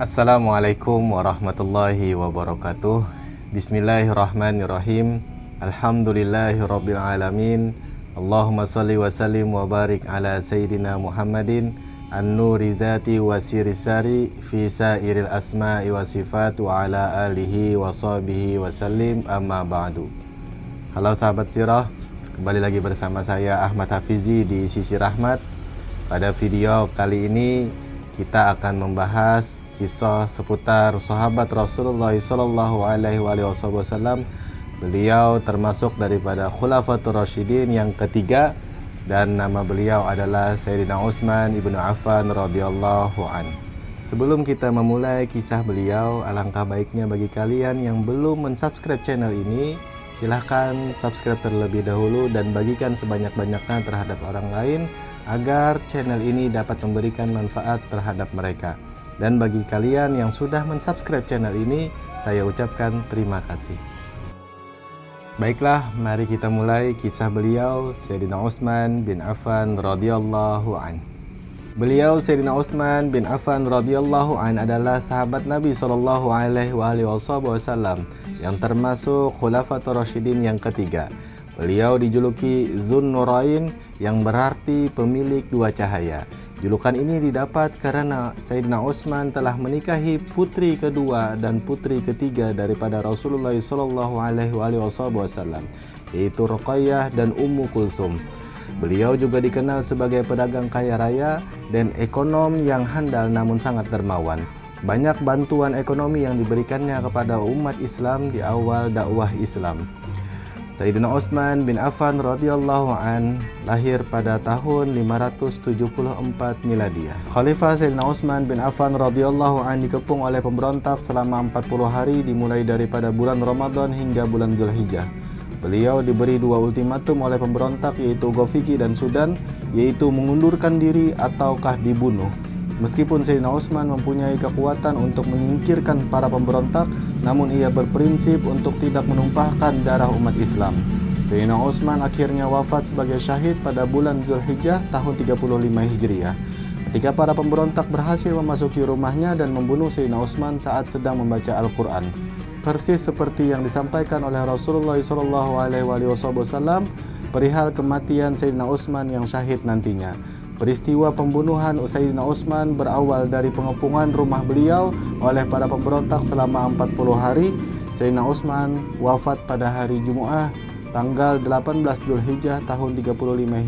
Assalamualaikum warahmatullahi wabarakatuh. Bismillahirrahmanirrahim. Alhamdulillahirabbil alamin. Allahumma shalli wa sallim wa barik ala sayyidina Muhammadin an-nuri dzati wa sirisari fi sairil asma'i wa sifat wa ala alihi wa sahbihi wa sallim, amma ba'du. Halo sahabat sirah, kembali lagi bersama saya Ahmad Hafizi di Sisi Rahmat. Pada video kali ini kita akan membahas kisah seputar sahabat Rasulullah sallallahu alaihi wasallam. Beliau termasuk daripada Khulafatur Rasyidin yang ketiga, dan nama beliau adalah Sayyidina Utsman ibnu Affan radhiyallahu an. Sebelum kita memulai kisah beliau, alangkah baiknya bagi kalian yang belum mensubscribe channel ini, silahkan subscribe terlebih dahulu dan bagikan sebanyak-banyaknya terhadap orang lain agar channel ini dapat memberikan manfaat terhadap mereka. Dan bagi kalian yang sudah mensubscribe channel ini, saya ucapkan terima kasih. Baiklah, mari kita mulai kisah beliau, Sayyidina Utsman bin Affan radhiyallahu an. Beliau Sayyidina Utsman bin Affan radhiyallahu an adalah sahabat Nabi sallallahu alaihi wasallam yang termasuk Khulafatur Rasyidin yang ketiga. Beliau dijuluki Dzun Nurain, yang berarti pemilik dua cahaya. Julukan ini didapat karena Sayyidina Utsman telah menikahi putri kedua dan putri ketiga daripada Rasulullah sallallahu alaihi wasallam, yaitu Ruqayyah dan Ummu Kulthum. Beliau juga dikenal sebagai pedagang kaya raya dan ekonom yang handal namun sangat dermawan. Banyak bantuan ekonomi yang diberikannya kepada umat Islam di awal dakwah Islam. Sayyidina Utsman bin Affan radhiyallahu an lahir pada tahun 574 Miladiah. Khalifah Sayyidina Utsman bin Affan radhiyallahu an dikepung oleh pemberontak selama 40 hari dimulai daripada bulan Ramadan hingga bulan Dzulhijjah. Beliau diberi dua ultimatum oleh pemberontak, yaitu Ghafiqi dan Sudan, yaitu mengundurkan diri ataukah dibunuh. Meskipun Sayyidina Utsman mempunyai kekuatan untuk menyingkirkan para pemberontak, namun ia berprinsip untuk tidak menumpahkan darah umat Islam. Sayyidina Utsman akhirnya wafat sebagai syahid pada bulan Dzulhijjah tahun 35 Hijriah. Ketika para pemberontak berhasil memasuki rumahnya dan membunuh Sayyidina Utsman saat sedang membaca Al-Quran. Persis seperti yang disampaikan oleh Rasulullah SAW perihal kematian Sayyidina Utsman yang syahid nantinya. Peristiwa pembunuhan Sayyidina Utsman berawal dari pengepungan rumah beliau oleh para pemberontak selama 40 hari. Sayyidina Utsman wafat pada hari Jumat tanggal 18 Dzulhijjah tahun 35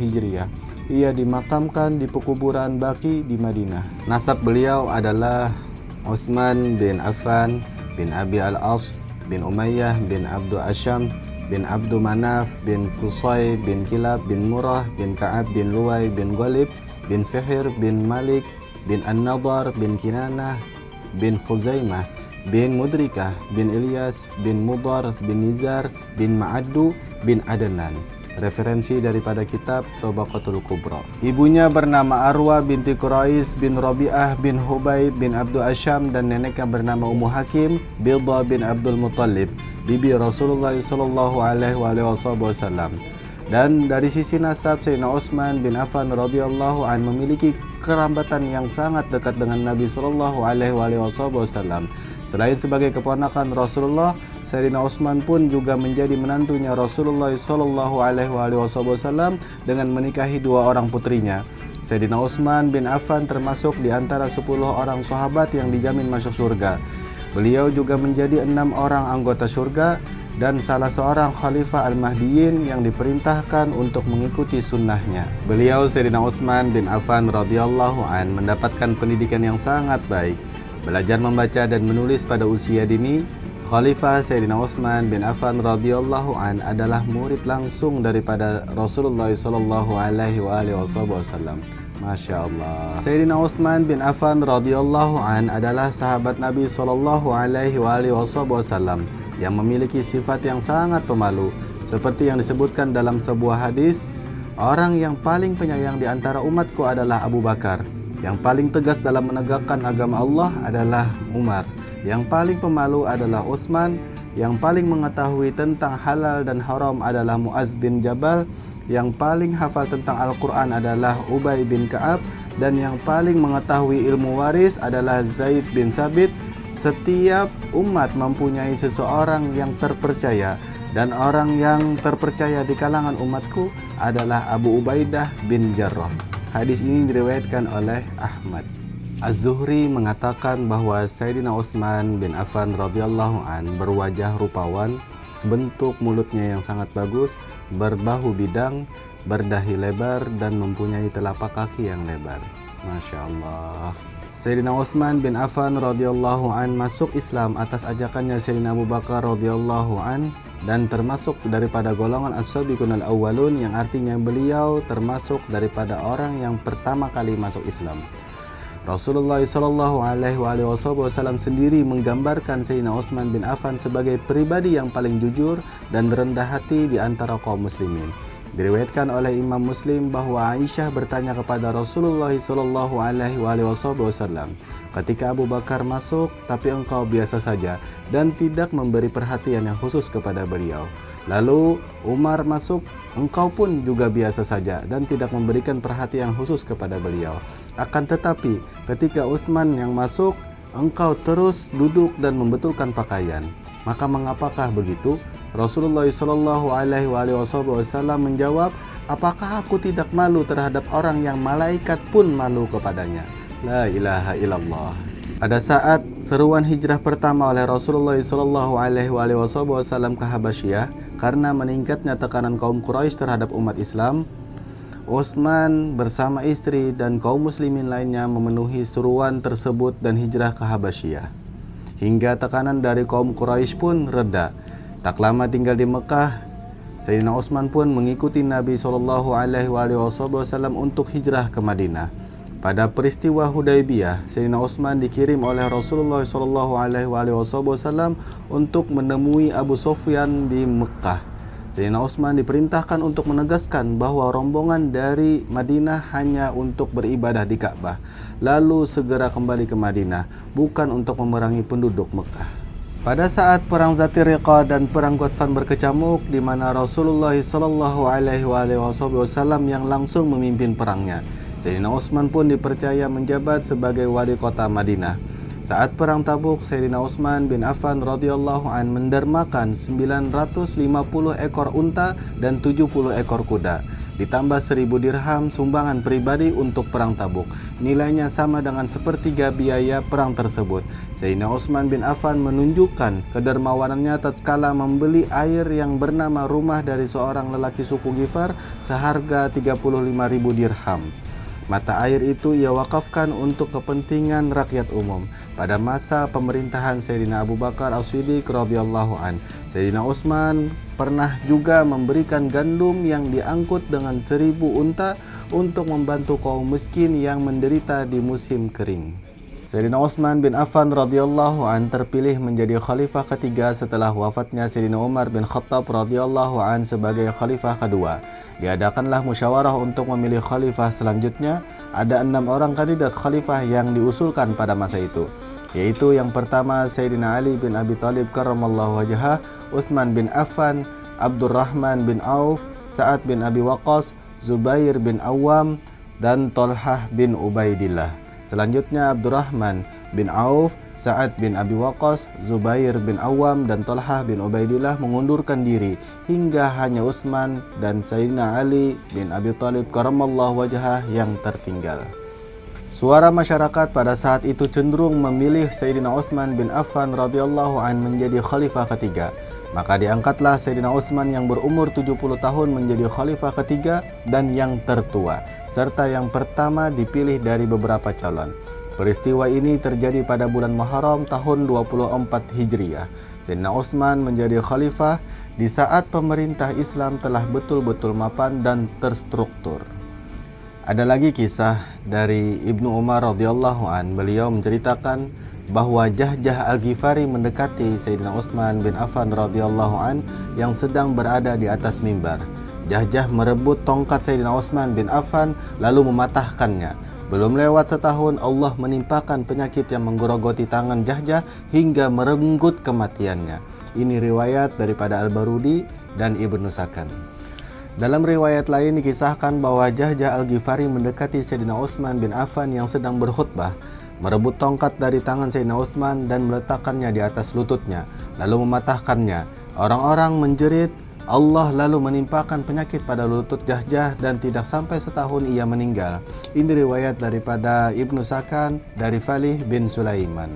Hijriah. Ia dimakamkan di pekuburan Baqi di Madinah. Nasab beliau adalah Utsman bin Affan bin Abi al-As bin Umayyah bin Abdu Asyam bin Abdu Manaf bin Qusay bin Kilab bin Murrah bin Ka'ab bin Luway bin Ghalib bin Fihr bin Malik bin An-Nadar bin Kinanah bin Khuzaimah bin Mudrikah bin Ilyas bin Mudar bin Nizar bin Ma'addu bin Adnan. Referensi daripada kitab Tabaqatul Kubra. Ibunya bernama Arwa binti Quraish bin Rabi'ah bin Hubayb bin Abdu Asyam, dan neneknya bernama Ummu Hakim Bilda bin Abdul Muttalib, bibi Rasulullah sallallahu alaihi wasallam. Dan dari sisi nasab, Sayyidina Utsman bin Affan radhiyallahu an memiliki kerabatan yang sangat dekat dengan Nabi sallallahu alaihi wasallam. Selain sebagai keponakan Rasulullah, Sayyidina Utsman pun juga menjadi menantunya Rasulullah sallallahu alaihi wasallam dengan menikahi dua orang putrinya. Sayyidina Utsman bin Affan termasuk di antara 10 orang sahabat yang dijamin masuk surga. Beliau juga menjadi 6 orang anggota surga dan salah seorang khalifah al-Mahdiyin yang diperintahkan untuk mengikuti sunnahnya. Beliau Sayyidina Utsman bin Affan radhiyallahu an mendapatkan pendidikan yang sangat baik. Belajar membaca dan menulis pada usia dini. Khalifah Sayyidina Utsman bin Affan radhiyallahu an adalah murid langsung daripada Rasulullah sallallahu alaihi wasallam. Masya Allah. Sayyidina Utsman bin Affan radhiyallahu an adalah sahabat Nabi sallallahu alaihi wasallam yang memiliki sifat yang sangat pemalu. Seperti yang disebutkan dalam sebuah hadis, orang yang paling penyayang di antara umatku adalah Abu Bakar. Yang paling tegas dalam menegakkan agama Allah adalah Umar. Yang paling pemalu adalah Utsman. Yang paling mengetahui tentang halal dan haram adalah Muaz bin Jabal. Yang paling hafal tentang Al-Quran adalah Ubay bin Ka'ab. dan yang paling mengetahui ilmu waris adalah Zaid bin Thabit. Setiap umat mempunyai seseorang yang terpercaya, dan orang yang terpercaya di kalangan umatku adalah Abu Ubaidah bin Jarrah. Hadis ini diriwayatkan oleh Ahmad. Az-Zuhri mengatakan bahwa Sayyidina Utsman bin Affan radhiyallahu an berwajah rupawan, bentuk mulutnya yang sangat bagus, berbahu bidang, berdahi lebar, dan mempunyai telapak kaki yang lebar. Masya Allah. Sayyidina Utsman bin Affan radhiyallahu an masuk Islam atas ajakannya Sayyidina Abu Bakar radhiyallahu an, dan termasuk daripada golongan as-sabiqun al-awwalun, yang artinya beliau termasuk daripada orang yang pertama kali masuk Islam. Rasulullah sallallahu alaihi wasallam sendiri menggambarkan Sayyidina Utsman bin Affan sebagai pribadi yang paling jujur dan rendah hati di antara kaum muslimin. Diriwayatkan oleh Imam Muslim bahwa Aisyah bertanya kepada Rasulullah sallallahu alaihi wasallam, ketika Abu Bakar masuk tapi engkau biasa saja dan tidak memberi perhatian yang khusus kepada beliau. Lalu Umar masuk, engkau pun juga biasa saja dan tidak memberikan perhatian khusus kepada beliau. Akan tetapi ketika Utsman yang masuk, engkau terus duduk dan membetulkan pakaian. Maka mengapakah begitu? Rasulullah sallallahu alaihi wasallam menjawab, apakah aku tidak malu terhadap orang yang malaikat pun malu kepadanya? La ilaha illallah. Pada saat seruan hijrah pertama oleh Rasulullah sallallahu alaihi wasallam ke Habasyah, karena meningkatnya tekanan kaum Quraisy terhadap umat Islam, Utsman bersama istri dan kaum muslimin lainnya memenuhi seruan tersebut dan hijrah ke Habasyah. Hingga tekanan dari kaum Quraisy pun reda. Tak lama tinggal di Mekah, Sayyidina Utsman pun mengikuti Nabi sallallahu alaihi wasallam untuk hijrah ke Madinah. Pada peristiwa Hudaybiyah, Sayyidina Utsman dikirim oleh Rasulullah sallallahu alaihi wasallam untuk menemui Abu Sufyan di Mekah. Sayyidina Utsman diperintahkan untuk menegaskan bahwa rombongan dari Madinah hanya untuk beribadah di Ka'bah, lalu segera kembali ke Madinah, bukan untuk memerangi penduduk Mekah. Pada saat perang Dzatir Riqa dan perang Ghatfan berkecamuk, di mana Rasulullah sallallahu alaihi wasallam yang langsung memimpin perangnya, Sayyidina Utsman pun dipercaya menjabat sebagai wali kota Madinah. Saat perang Tabuk, Sayyidina Utsman bin Affan radhiyallahu an mendermakan 950 ekor unta dan 70 ekor kuda, ditambah 1000 dirham sumbangan pribadi untuk perang Tabuk. Nilainya sama dengan sepertiga biaya perang tersebut. Sayyidina Utsman bin Affan menunjukkan kedermawanannya tatkala membeli air yang bernama rumah dari seorang lelaki suku Ghifar seharga 35.000 dirham. Mata air itu ia wakafkan untuk kepentingan rakyat umum. Pada masa pemerintahan Sayyidina Abu Bakar As-Siddiq radhiyallahu an, Sayyidina Utsman pernah juga memberikan gandum yang diangkut dengan 1000 unta untuk membantu kaum miskin yang menderita di musim kering. Sayyidina Utsman bin Affan radhiyallahu an terpilih menjadi khalifah ketiga setelah wafatnya Sayyidina Umar bin Khattab radhiyallahu an sebagai khalifah kedua. Diadakanlah musyawarah untuk memilih khalifah selanjutnya. Ada 6 orang kandidat khalifah yang diusulkan pada masa itu, yaitu yang pertama Sayyidina Ali bin Abi Thalib karramallahu wajhah, Utsman bin Affan, Abdurrahman bin Auf, Sa'ad bin Abi Waqqas, Zubair bin Awam, dan Thalhah bin Ubaidillah. Selanjutnya Abdurrahman bin Auf, Sa'ad bin Abi Waqqas, Zubair bin Awam, dan Thalhah bin Ubaidillah mengundurkan diri hingga hanya Utsman dan Sayyidina Ali bin Abi Thalib karramallahu wajhah yang tertinggal. Suara masyarakat pada saat itu cenderung memilih Sayyidina Utsman bin Affan radhiyallahu an menjadi khalifah ketiga. Maka diangkatlah Sayyidina Utsman yang berumur 70 tahun menjadi khalifah ketiga dan yang tertua, serta yang pertama dipilih dari beberapa calon. Peristiwa ini terjadi pada bulan Muharram tahun 24 Hijriah. Sayyidina Utsman menjadi khalifah di saat pemerintah Islam telah betul-betul mapan dan terstruktur. Ada lagi kisah dari Ibnu Umar radhiyallahu an. Beliau menceritakan bahwa Jahjah Al-Ghifari mendekati Sayyidina Utsman bin Affan radhiyallahu an yang sedang berada di atas mimbar. Jahjah merebut tongkat Sayyidina Utsman bin Affan lalu mematahkannya. Belum lewat setahun, Allah menimpakan penyakit yang menggerogoti tangan Jahjah hingga merenggut kematiannya. Ini riwayat daripada Al-Barudi dan Ibnu Sakan. Dalam riwayat lain dikisahkan bahwa Jahjah Al-Ghifari mendekati Sayyidina Utsman bin Affan yang sedang berkhutbah, merebut tongkat dari tangan Sayyidina Utsman dan meletakkannya di atas lututnya, lalu mematahkannya. Orang-orang menjerit, Allah lalu menimpakan penyakit pada lutut Jahjah dan tidak sampai setahun ia meninggal. Ini riwayat daripada Ibnu Sakan dari Falih bin Sulaiman.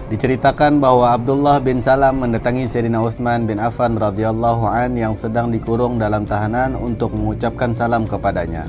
Diceritakan bahwa Abdullah bin Salam mendatangi Sayyidina Utsman bin Affan radhiyallahu an yang sedang dikurung dalam tahanan untuk mengucapkan salam kepadanya.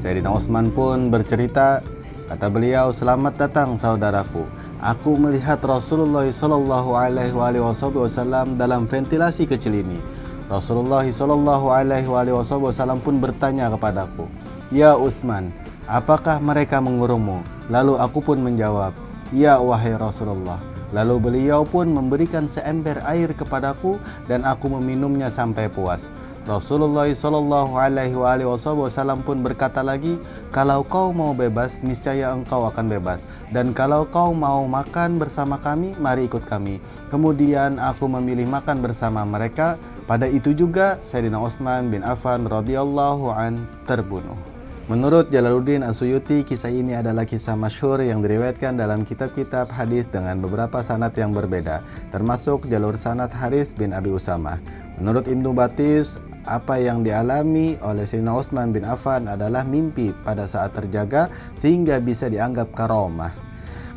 Sayyidina Utsman pun bercerita, kata beliau, "Selamat datang saudaraku. Aku melihat Rasulullah sallallahu alaihi wasallam dalam ventilasi kecil ini." Rasulullah sallallahu alaihi wasallam pun bertanya kepadaku, "Ya Utsman, apakah mereka mengurungmu?" Lalu aku pun menjawab, "Ya wahai Rasulullah." Lalu beliau pun memberikan seember air kepadaku dan aku meminumnya sampai puas. Rasulullah sallallahu alaihi wasallam pun berkata lagi, "Kalau kau mau bebas, niscaya engkau akan bebas. Dan kalau kau mau makan bersama kami, mari ikut kami." Kemudian aku memilih makan bersama mereka. Pada itu juga Sayyidina Utsman bin Affan radhiyallahu an terbunuh. Menurut Jalaluddin As-Suyuti, kisah ini adalah kisah masyhur yang diriwayatkan dalam kitab-kitab hadis dengan beberapa sanad yang berbeda, termasuk jalur sanad Harits bin Abi Usamah. Menurut Ibnu Batis, apa yang dialami oleh Sayyidina Utsman bin Affan adalah mimpi pada saat terjaga sehingga bisa dianggap karomah.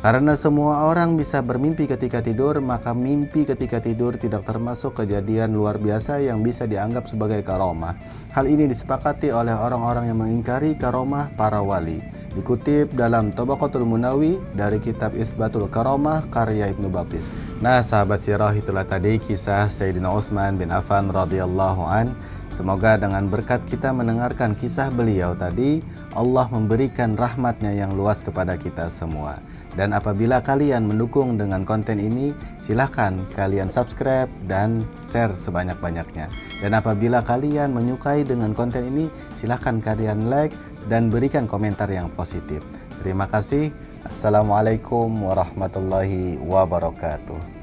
Karena semua orang bisa bermimpi ketika tidur, maka mimpi ketika tidur tidak termasuk kejadian luar biasa yang bisa dianggap sebagai karomah. Hal ini disepakati oleh orang-orang yang mengingkari karomah para wali. Dikutip dalam Tabaqatul Munawi dari kitab Itsbatul Karomah karya Ibnu Batis. Nah, sahabat sirah, itulah tadi kisah Sayyidina Utsman bin Affan radhiyallahu an. Semoga dengan berkat kita mendengarkan kisah beliau tadi, Allah memberikan rahmatnya yang luas kepada kita semua. Dan apabila kalian mendukung dengan konten ini, silahkan kalian subscribe dan share sebanyak-banyaknya. Dan apabila kalian menyukai dengan konten ini, silahkan kalian like dan berikan komentar yang positif. Terima kasih. Assalamualaikum warahmatullahi wabarakatuh.